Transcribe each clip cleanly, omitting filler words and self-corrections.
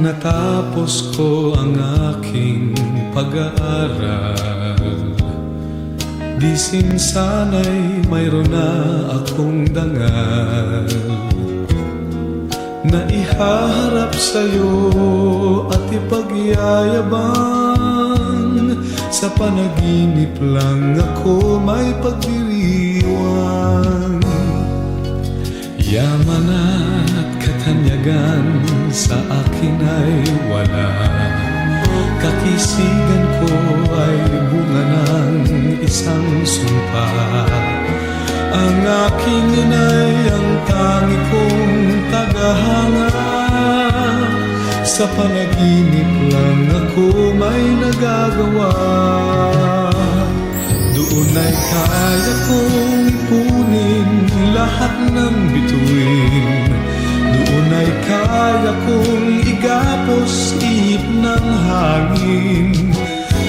natapos ko ang aking pag-aaral, di sana'y mayroon na akong dangal na ihaharap sa'yo at ipagyayabang. Sa panaginip lang ako may pagdiriwang. Yaman at katanyagan sa akin ay wala, kakisigan ko ay bunga ng isang sumpa. Ang aking inay ang tangi kong tagahanga, sa panaginip lang ako may nagagawa. Doon ay kaya kong ipunin lahat ng bituin, doon ay kaya kong igapos ihip ng hangin,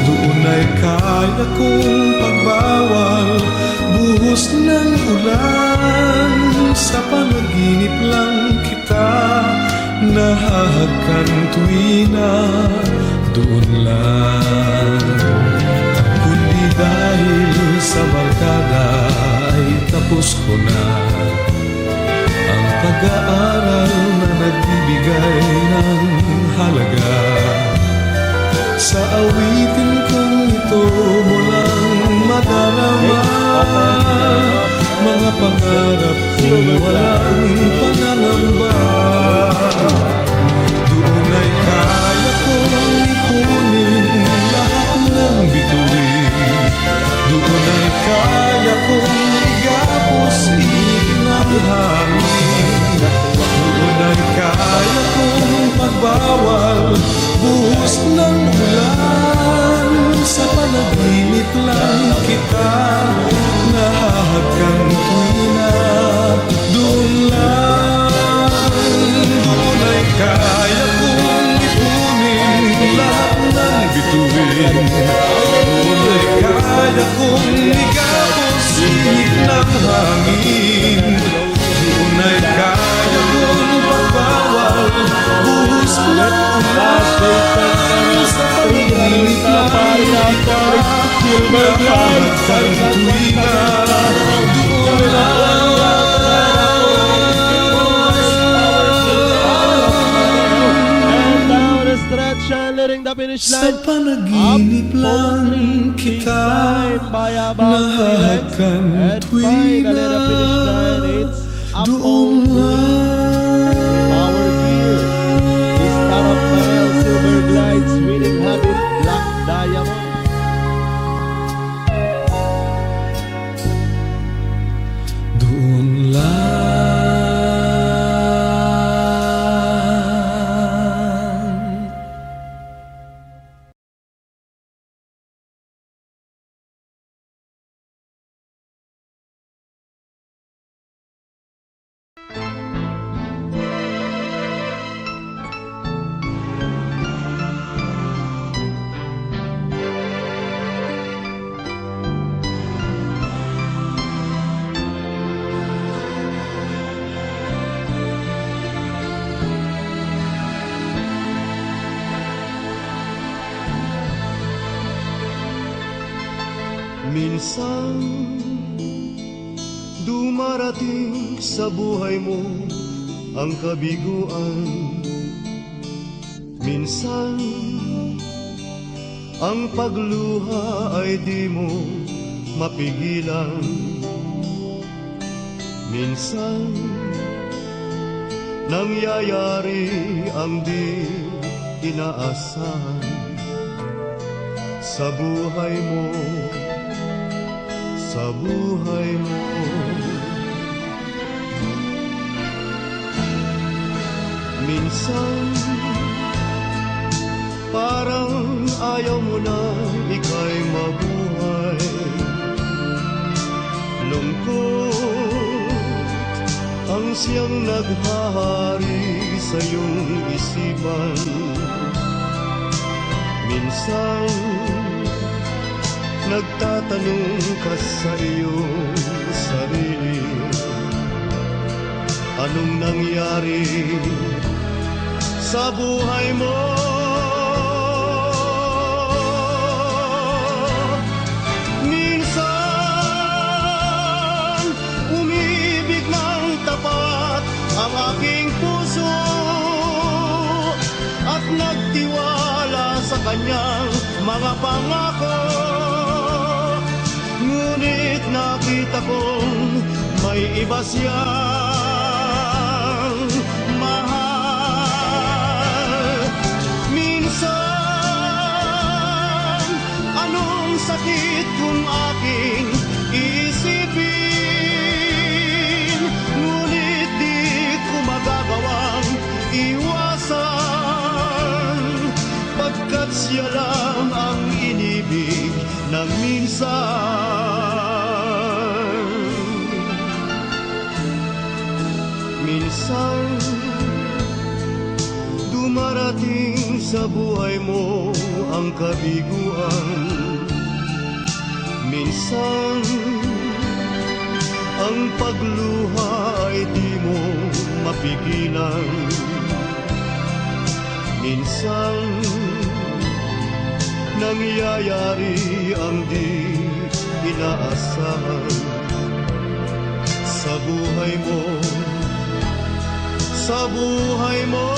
doon ay kaya kong pagbawal buhos ng ulan. Sa panaginip lang kita nahahagkan tuwina, doon lang. Kundi dahil sa barkada ay tapos ko na ang pag-aaral na nagbibigay ng halaga. Sa awitin kong ito mo lang madarama mga pangarap kong walang pangangamba. Doon ay kaya kong ipunin lahat ng bituin, doon ay kaya kong igapos ihip ng hangin, doon ay kaya kong magbawal buhos ng ulan. Sa panaginip lang kita nahahagkan tuwina, doon lang. Doon ay kaya kong ipunin lahat ng bituin, doon ay kaya kong igapos ihip ng hangin, doon ay kaya kong magbawal buhos ng ulan. Sa panaginip lang kita nahahagkan tuwina, doon lang. Sa panaginip lang kita nahahagkan tuwina, doon lang. Power Gear, Star of Barrel, Silver Glides, Winning Habit, Black Diamond. Doon lang. Minsan dumarating sa buhay mo ang kabiguan, minsan ang pagluha ay di mo mapigilan, minsan nangyayari ang di inaasahan sa buhay mo, sa buhay mo. Minsan parang ayaw mo na ika'y mabuhay, lungkot ang siyang naghahari sa iyong isipan. Minsan nagtatanong ka sa iyong sarili, anong nangyari sa buhay mo. Minsan, umibig ng tapat ang aking puso at nagtiwala sa kanyang mga pangako. Ngunit nakita kong may iba siyang mahal. Minsan, anong sakit kung aking iisipin, ngunit di ko magagawang iwasan, pagkat siya lang ang inibig ng minsan. Minsan, dumarating sa buhay mo ang kabiguan. Minsan, ang pagluha ay di mo mapigilan. Minsan, nangyayari ang di inaasahan sa buhay mo, sa buhay mo.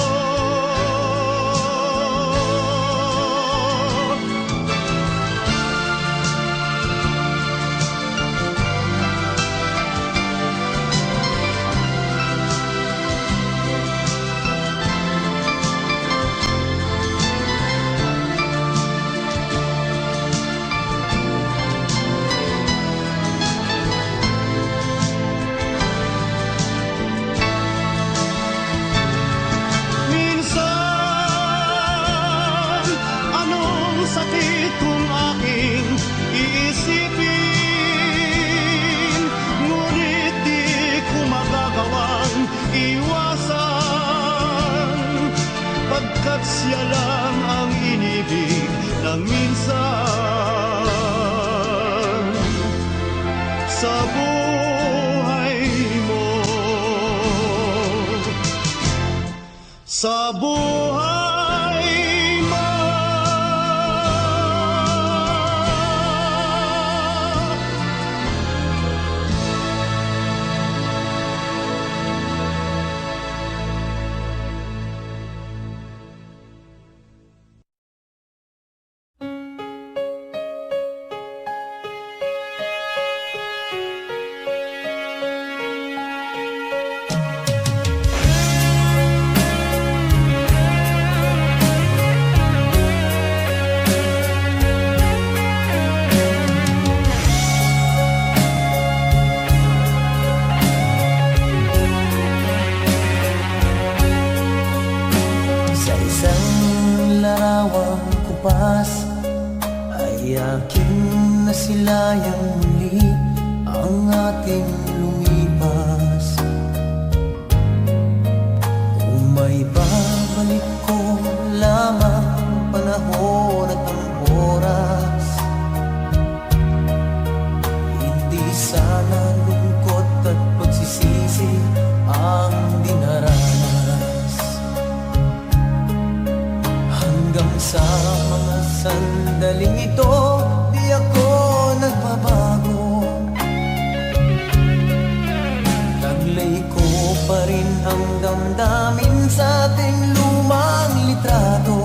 Sakit kung aking iisipin, ngunit di ko magagawang iwasan, pagkat siya lang ang inibig ng minsan sa buhay mo, sa buhay. Ay aking nasilayang muli ang ating lumipas. Kung may babalik ko lamang ang panahon at ang oras, hindi sana lungkot at pagsisisi ang dinaranas. Hanggang sa mga sandaling ito, di ako nagbabago. Taglay ko pa rin ang damdamin sa ating lumang litrato.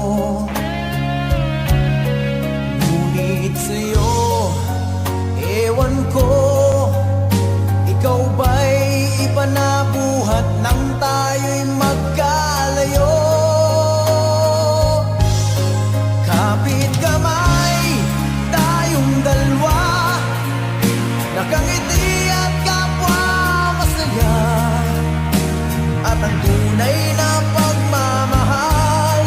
Ngunit sa'yo, ewan ko, ikaw ba'y iba na buhat nang tayo'y magkalayo? Kapit kamay, tayong dalawa, nakangiti at kapwa masaya, at ang tunay na pagmamahal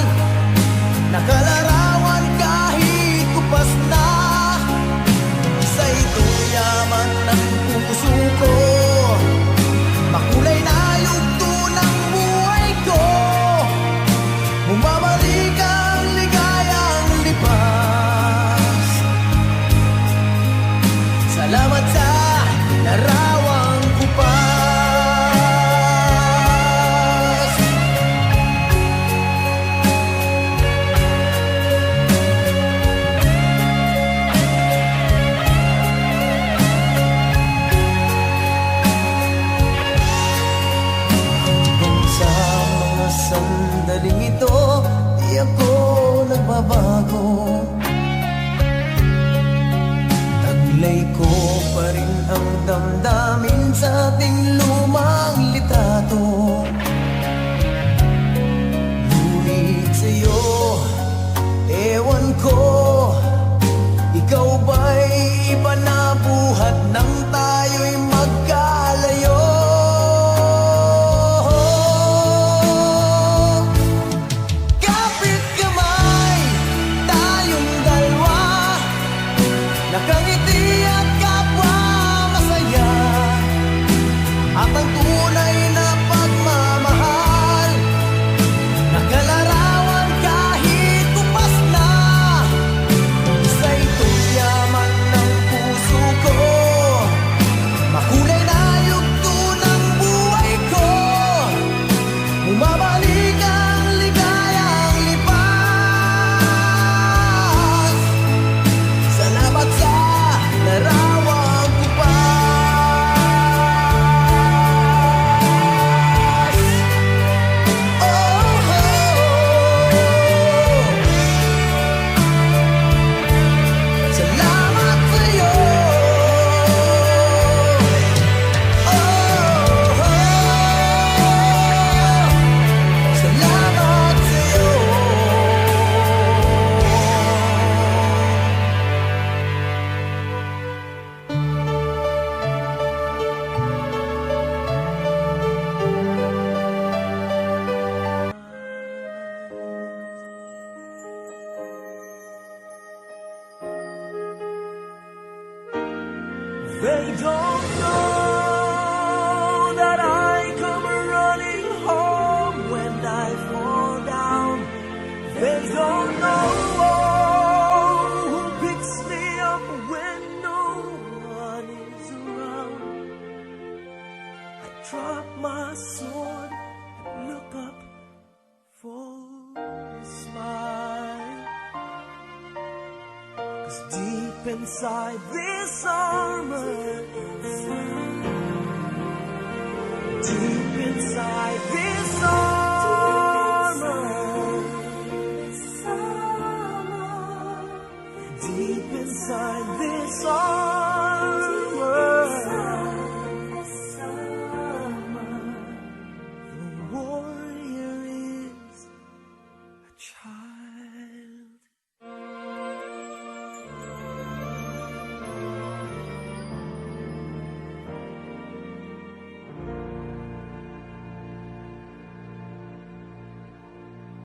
nakangiti at kapwa masaya, at ang tunay na pagmamahal, nakalarawan kahit kupas na. Isa itong yaman ng puso ko, makulay na yugto ng buhay ko. Bumabalik ang ligayang lipas. Salamat sa larawan ko pa. Oh, oh. Salamat sa'yo. Oh, oh. Salamat sa'yo. They don't know that I come running home when I fall down. They don't know who picks me up when no one is around. I drop my sword and look up for a smile. 'Cause deep inside this armor, deep inside this armor, deep inside this armor.